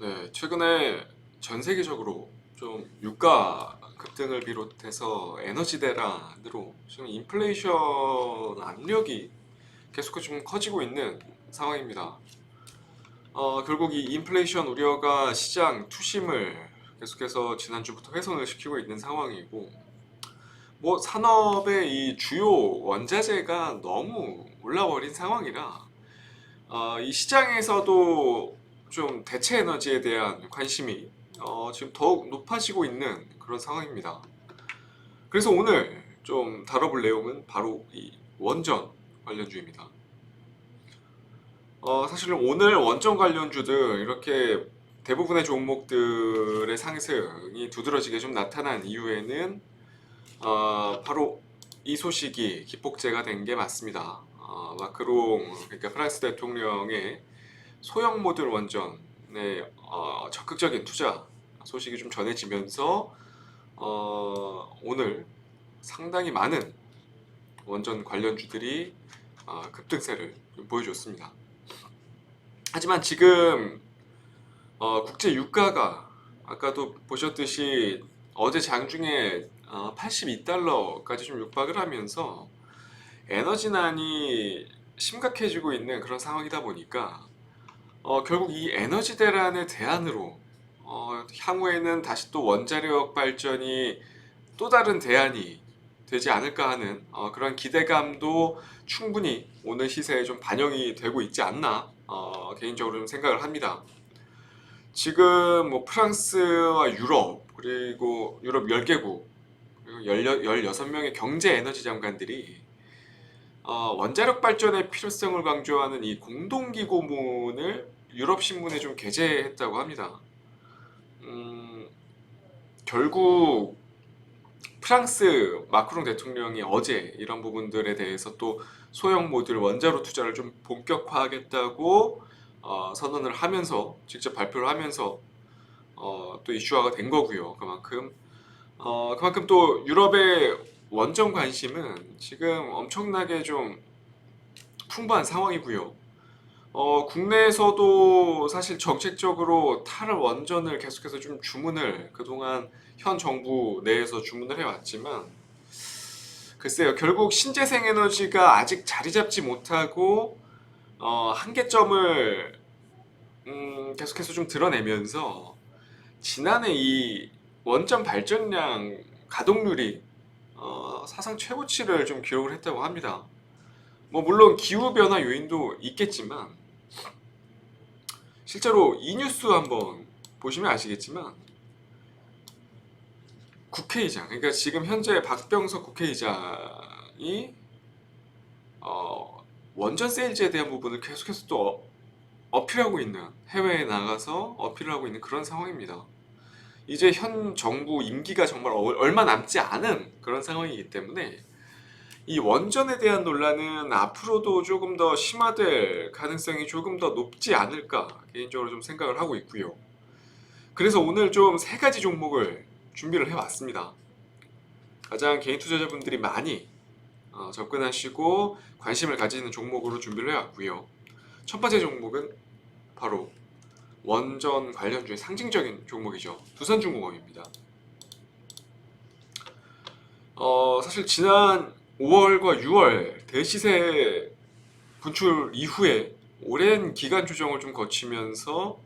네, 최근에 전 세계적으로 좀 유가 급등을 비롯해서 에너지 대란으로 지금 인플레이션 압력이 계속 좀 커지고 있는 상황입니다. 결국 이 인플레이션 우려가 시장 투심을 계속해서 지난주부터 훼손을 시키고 있는 상황이고, 뭐 산업의 이 주요 원자재가 너무 올라버린 상황이라 이 시장에서도 좀 대체 에너지에 대한 관심이 지금 더욱 높아지고 있는 그런 상황입니다. 그래서 오늘 좀 다뤄볼 내용은 바로 이 원전 관련주입니다. 사실 오늘 원전 관련주들 이렇게 대부분의 종목들의 상승이 두드러지게 좀 나타난 이유에는 바로 이 소식이 기폭제가 된 게 맞습니다. 마크롱, 그러니까 프랑스 대통령의 소형 모듈 원전에 적극적인 투자 소식이 좀 전해지면서 오늘 상당히 많은 원전 관련주들이 급등세를 좀 보여줬습니다. 하지만 지금 국제 유가가 아까도 보셨듯이 어제 장중에 82달러까지 좀 육박을 하면서 에너지난이 심각해지고 있는 그런 상황이다 보니까 결국 이 에너지 대란의 대안으로 향후에는 다시 또 원자력 발전이 또 다른 대안이 되지 않을까 하는 그런 기대감도 충분히 오늘 시세에 좀 반영이 되고 있지 않나 개인적으로 좀 생각을 합니다. 지금 뭐 프랑스와 유럽 그리고 유럽 10개국 그리고 16명의 경제 에너지 장관들이 원자력 발전의 필요성을 강조하는 이 공동기고문을 유럽 신문에 좀 게재했다고 합니다. 결국 프랑스 마크롱 대통령이 어제 이런 부분들에 대해서 또 소형 모듈 원자로 투자를 좀 본격화하겠다고 선언을 하면서 직접 발표를 하면서 또 이슈화가 된 거고요. 그만큼 또 유럽의 원전 관심은 지금 엄청나게 좀 풍부한 상황이고요. 국내에서도 사실 정책적으로 탈원전을 계속해서 좀 주문을 그동안 현 정부 내에서 주문을 해왔지만 글쎄요, 결국 신재생 에너지가 아직 자리 잡지 못하고 한계점을 계속해서 좀 드러내면서 지난해 이 원전 발전량 가동률이 사상 최고치를 좀 기록을 했다고 합니다. 뭐 물론 기후 변화 요인도 있겠지만 실제로 이 뉴스 한번 보시면 아시겠지만 국회의장, 그러니까 지금 현재 박병석 국회의장이 원전 세일즈에 대한 부분을 계속해서 또 어필하고 있는, 해외에 나가서 어필을 하고 있는 그런 상황입니다. 이제 현 정부 임기가 정말 얼마 남지 않은 그런 상황이기 때문에 이 원전에 대한 논란은 앞으로도 조금 더 심화될 가능성이 조금 더 높지 않을까 개인적으로 좀 생각을 하고 있고요. 그래서 오늘 좀 세 가지 종목을 준비를 해왔습니다. 가장 개인 투자자분들이 많이 접근하시고 관심을 가지는 종목으로 준비를 해왔고요. 첫 번째 종목은 바로 원전 관련주의 상징적인 종목이죠. 두산중공업입니다. 사실 지난 5월과 6월 대시세 분출 이후에 오랜 기간 조정을 좀 거치면서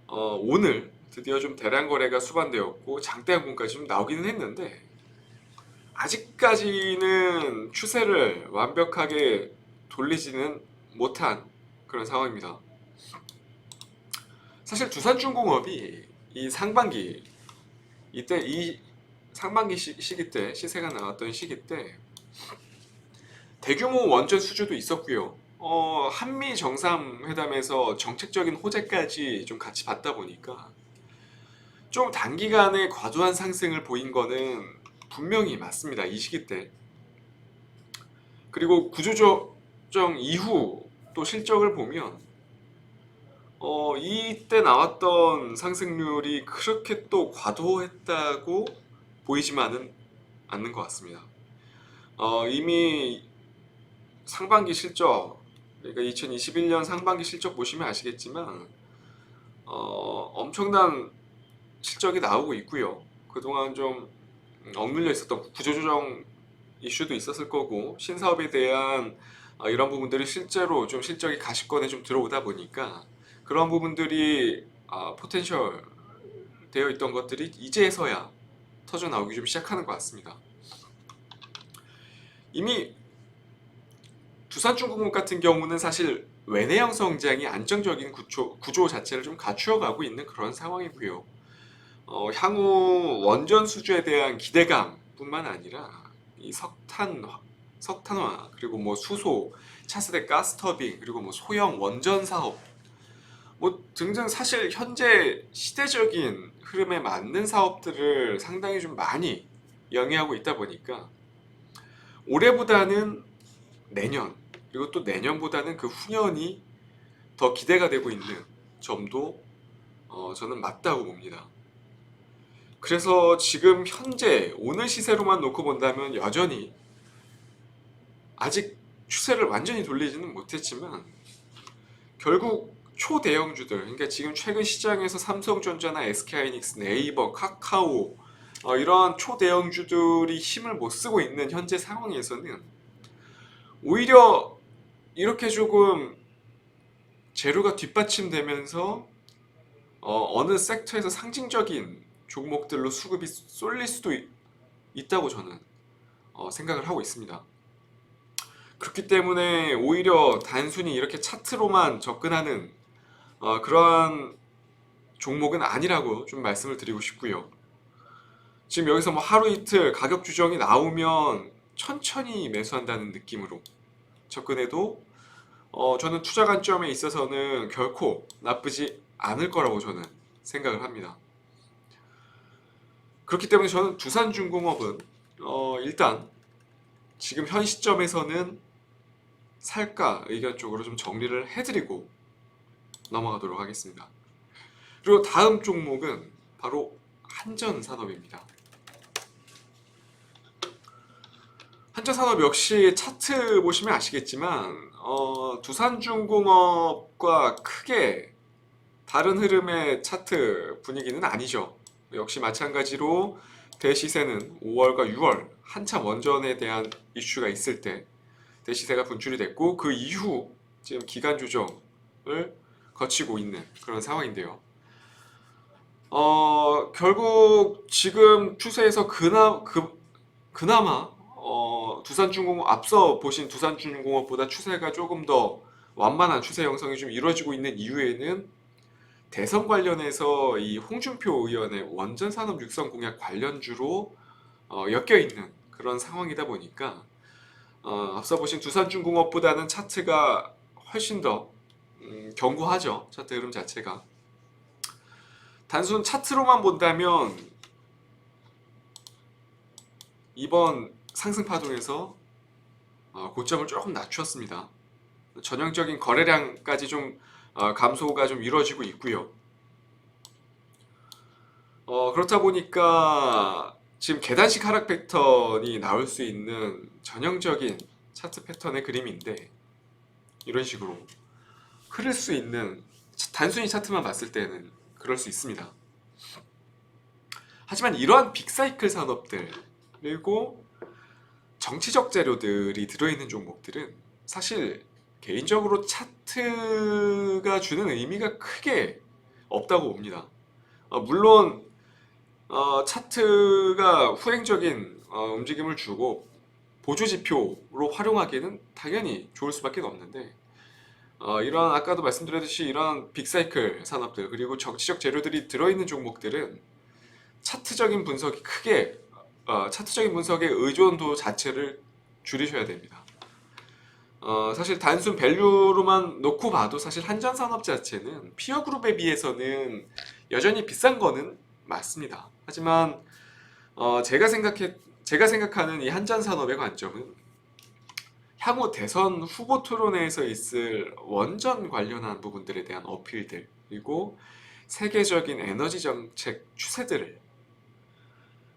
오늘 드디어 좀 대량 거래가 수반되었고 장대 항공까지 좀 나오기는 했는데 아직까지는 추세를 완벽하게 돌리지는 못한 그런 상황입니다. 사실 두산중공업이 이 상반기 이때 이 상반기 시기 때 시세가 나왔던 시기 때 대규모 원전 수주도 있었고요. 한미 정상회담에서 정책적인 호재까지 좀 같이 받다 보니까 좀 단기간에 과도한 상승을 보인 거는 분명히 맞습니다. 이 시기 때. 그리고 구조조정 이후 또 실적을 보면 이때 나왔던 상승률이 그렇게 또 과도했다고 보이지만은 않는 것 같습니다. 이미 상반기 실적, 그러니까 2021년 상반기 실적 보시면 아시겠지만 엄청난 실적이 나오고 있고요. 그동안 좀 억눌려 있었던 구조조정 이슈도 있었을 거고, 신사업에 대한 이런 부분들이 실제로 좀 실적이 가시권에 좀 들어오다 보니까 그런 부분들이 포텐셜 되어 있던 것들이 이제서야 터져 나오기 좀 시작하는 것 같습니다. 이미 두산중공업 같은 경우는 사실 외내형 성장이 안정적인 구조 자체를 좀 갖추어 가고 있는 그런 상황이고요. 향후 원전 수주에 대한 기대감뿐만 아니라 이 석탄화 그리고 뭐 수소, 차세대 가스터빈 그리고 뭐 소형 원전 사업 뭐 등등 사실 현재 시대적인 흐름에 맞는 사업들을 상당히 좀 많이 영위하고 있다 보니까 올해보다는 내년 그리고 또 내년보다는 그 후년이 더 기대가 되고 있는 점도 저는 맞다고 봅니다. 그래서 지금 현재 오늘 시세로만 놓고 본다면 여전히 아직 추세를 완전히 돌리지는 못했지만 결국 초대형주들, 그러니까 지금 최근 시장에서 삼성전자나 SK하이닉스, 네이버, 카카오 이런 초대형주들이 힘을 못 쓰고 있는 현재 상황에서는 오히려 이렇게 조금 재료가 뒷받침되면서 어느 섹터에서 상징적인 종목들로 수급이 쏠릴 수도 있다고 저는 생각을 하고 있습니다. 그렇기 때문에 오히려 단순히 이렇게 차트로만 접근하는 그러한 종목은 아니라고 좀 말씀을 드리고 싶고요. 지금 여기서 뭐 하루 이틀 가격 조정이 나오면 천천히 매수한다는 느낌으로 접근해도 저는 투자 관점에 있어서는 결코 나쁘지 않을 거라고 저는 생각을 합니다. 그렇기 때문에 저는 두산중공업은 일단 지금 현 시점에서는 살까 의견 쪽으로 좀 정리를 해드리고 넘어가도록 하겠습니다. 그리고 다음 종목은 바로 한전산업입니다. 한전산업 역시 차트 보시면 아시겠지만 두산중공업과 크게 다른 흐름의 차트 분위기는 아니죠. 역시 마찬가지로 대시세는 5월과 6월 한참 원전에 대한 이슈가 있을 때 대시세가 분출이 됐고 그 이후 지금 기간 조정을 거치고 있는 그런 상황인데요. 결국 지금 추세에서 그나마 두산중공업 앞서 보신 두산중공업보다 추세가 조금 더 완만한 추세 형성이 좀 이루어지고 있는 이유에는 대선 관련해서 이 홍준표 의원의 원전산업 육성 공약 관련주로 엮여 있는 그런 상황이다 보니까 앞서 보신 두산중공업보다는 차트가 훨씬 더 견고하죠. 차트 흐름 자체가. 단순 차트로만 본다면 이번 상승 파동에서 고점을 조금 낮추었습니다. 전형적인 거래량까지 좀 감소가 좀 이루어지고 있고요. 그렇다 보니까 지금 계단식 하락 패턴이 나올 수 있는 전형적인 차트 패턴의 그림인데 이런 식으로 흐를 수 있는 단순히 차트만 봤을 때는 그럴 수 있습니다. 하지만 이러한 빅사이클 산업들 그리고 정치적 재료들이 들어있는 종목들은 사실 개인적으로 차트가 주는 의미가 크게 없다고 봅니다. 물론 차트가 후행적인 움직임을 주고 보조지표로 활용하기에는 당연히 좋을 수밖에 없는데 이런 아까도 말씀드렸듯이 이런 빅사이클 산업들 그리고 정치적 재료들이 들어있는 종목들은 차트적인 분석이 크게 차트적인 분석의 의존도 자체를 줄이셔야 됩니다. 사실 단순 밸류로만 놓고 봐도 사실 한전산업 자체는 피어그룹에 비해서는 여전히 비싼 거는 맞습니다. 하지만 제가 생각하는 이 한전산업의 관점은 향후 대선 후보 토론회에서 있을 원전 관련한 부분들에 대한 어필들 그리고 세계적인 에너지 정책 추세들을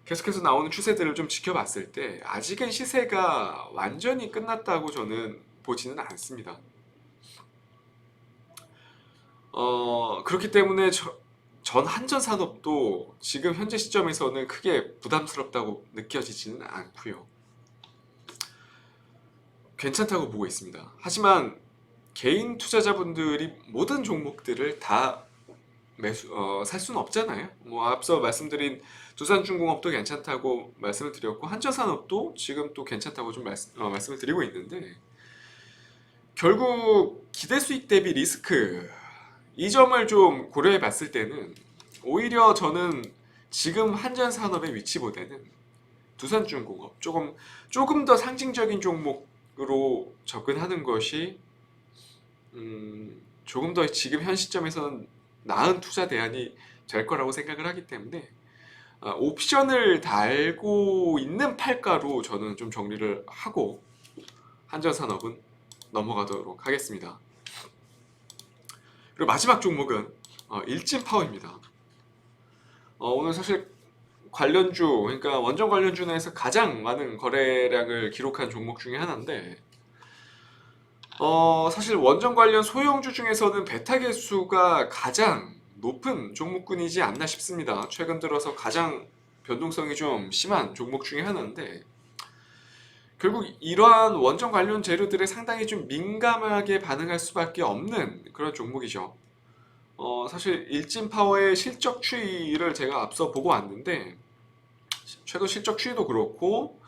계속해서 나오는 추세들을 좀 지켜봤을 때 아직은 시세가 완전히 끝났다고 저는 보지는 않습니다. 그렇기 때문에 전 한전산업도 지금 현재 시점에서는 크게 부담스럽다고 느껴지지는 않고요. 괜찮다고 보고 있습니다. 하지만 개인 투자자분들이 모든 종목들을 다 살 수는 없잖아요. 뭐 앞서 말씀드린 두산중공업도 괜찮다고 말씀을 드렸고 한전산업도 지금 또 괜찮다고 좀 말씀을 드리고 있는데, 결국 기대 수익 대비 리스크, 이 점을 좀 고려해 봤을 때는 오히려 저는 지금 한전산업의 위치보다는 두산중공업 조금 더 상징적인 종목으로 접근하는 것이 조금 더 지금 현 시점에서는 나은 투자 대안이 될 거라고 생각을 하기 때문에 옵션을 달고 있는 팔가로 저는 좀 정리를 하고 한전산업은 넘어가도록 하겠습니다. 그리고 마지막 종목은 일진파워입니다. 오늘 사실 관련주, 그러니까 원전 관련주 내에서 가장 많은 거래량을 기록한 종목 중에 하나인데, 사실 원전 관련 소형주 중에서는 베타 개수가 가장 높은 종목군이지 않나 싶습니다. 최근 들어서 가장 변동성이 좀 심한 종목 중에 하나인데, 결국 이러한 원전 관련 재료들에 상당히 좀 민감하게 반응할 수밖에 없는 그런 종목이죠. 사실 일진파워의 실적 추이를 제가 앞서 보고 왔는데, 최근 실적 추이도 그렇고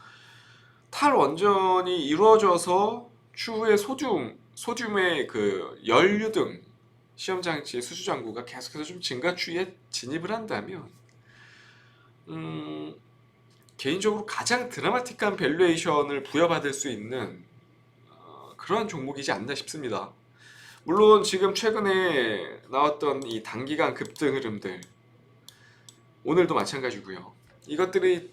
탈원전이 이루어져서 추후에 소듐의 그 연료등 시험장치 수주장구가 계속해서 좀 증가 추이에 진입을 한다면, 개인적으로 가장 드라마틱한 밸류에이션을 부여받을 수 있는 그런 종목이지 않나 싶습니다. 물론 지금 최근에 나왔던 이 단기간 급등 흐름들, 오늘도 마찬가지고요. 이것들이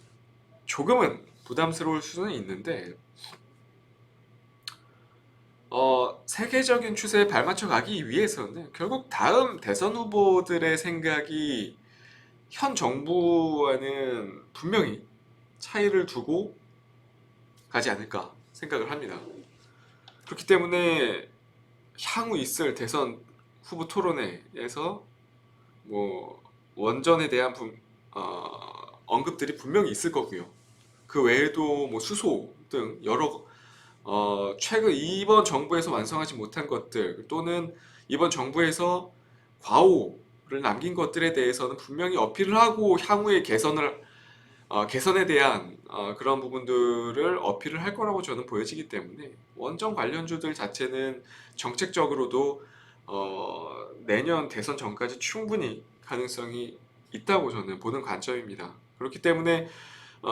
조금은 부담스러울 수는 있는데, 세계적인 추세에 발맞춰 가기 위해서는 결국 다음 대선 후보들의 생각이 현 정부와는 분명히 차이를 두고 가지 않을까 생각을 합니다. 그렇기 때문에 향후 있을 대선 후보 토론회에서 뭐 원전에 대한 언급들이 분명히 있을 거고요. 그 외에도 뭐 수소 등 여러 최근 이번 정부에서 완성하지 못한 것들, 또는 이번 정부에서 과오를 남긴 것들에 대해서는 분명히 어필을 하고 향후의 개선에 대한 그런 부분들을 어필을 할 거라고 저는 보여지기 때문에, 원전 관련주들 자체는 정책적으로도 내년 대선 전까지 충분히 가능성이 있다고 저는 보는 관점입니다. 그렇기 때문에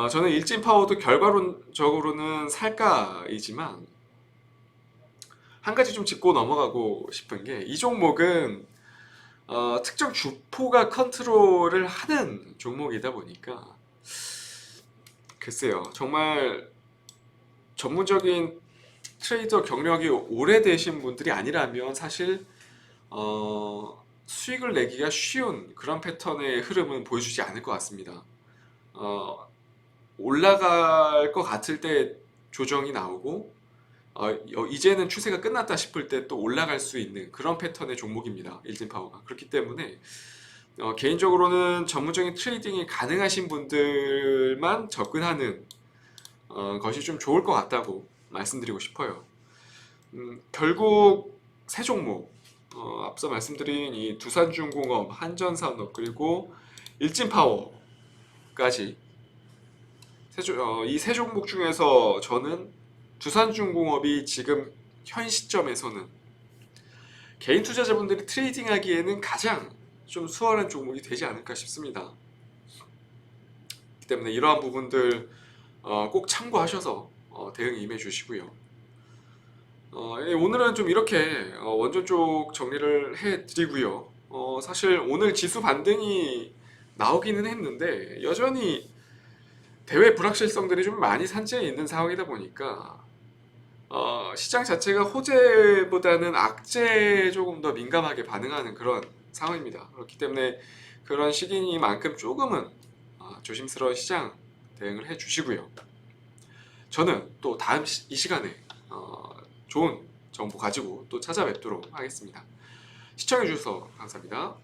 저는 일진파워도 결과론적으로는 살까이지만, 한 가지 좀 짚고 넘어가고 싶은 게, 이 종목은 특정 주포가 컨트롤을 하는 종목이다 보니까, 글쎄요, 정말 전문적인 트레이더 경력이 오래되신 분들이 아니라면 사실 수익을 내기가 쉬운 그런 패턴의 흐름은 보여주지 않을 것 같습니다. 올라갈 것 같을 때 조정이 나오고, 이제는 추세가 끝났다 싶을 때 또 올라갈 수 있는 그런 패턴의 종목입니다. 일진파워가. 그렇기 때문에 개인적으로는 전문적인 트레이딩이 가능하신 분들만 접근하는 것이 좀 좋을 것 같다고 말씀드리고 싶어요. 결국 세 종목, 앞서 말씀드린 이 두산중공업, 한전산업, 그리고 일진파워까지 이 세 종목 중에서 저는 두산중공업이 지금 현 시점에서는 개인 투자자분들이 트레이딩하기에는 가장 좀 수월한 종목이 되지 않을까 싶습니다. 그렇기 때문에 이러한 부분들 꼭 참고하셔서 대응 임해 주시고요. 오늘은 좀 이렇게 원전 쪽 정리를 해 드리고요. 사실 오늘 지수 반등이 나오기는 했는데, 여전히 대외 불확실성들이 좀 많이 산재해 있는 상황이다 보니까 시장 자체가 호재보다는 악재에 조금 더 민감하게 반응하는 그런 상황입니다. 그렇기 때문에 그런 시기니만큼 조금은 조심스러운 시장 대응을 해 주시고요. 저는 또 다음 이 시간에 좋은 정보 가지고 또 찾아뵙도록 하겠습니다. 시청해 주셔서 감사합니다.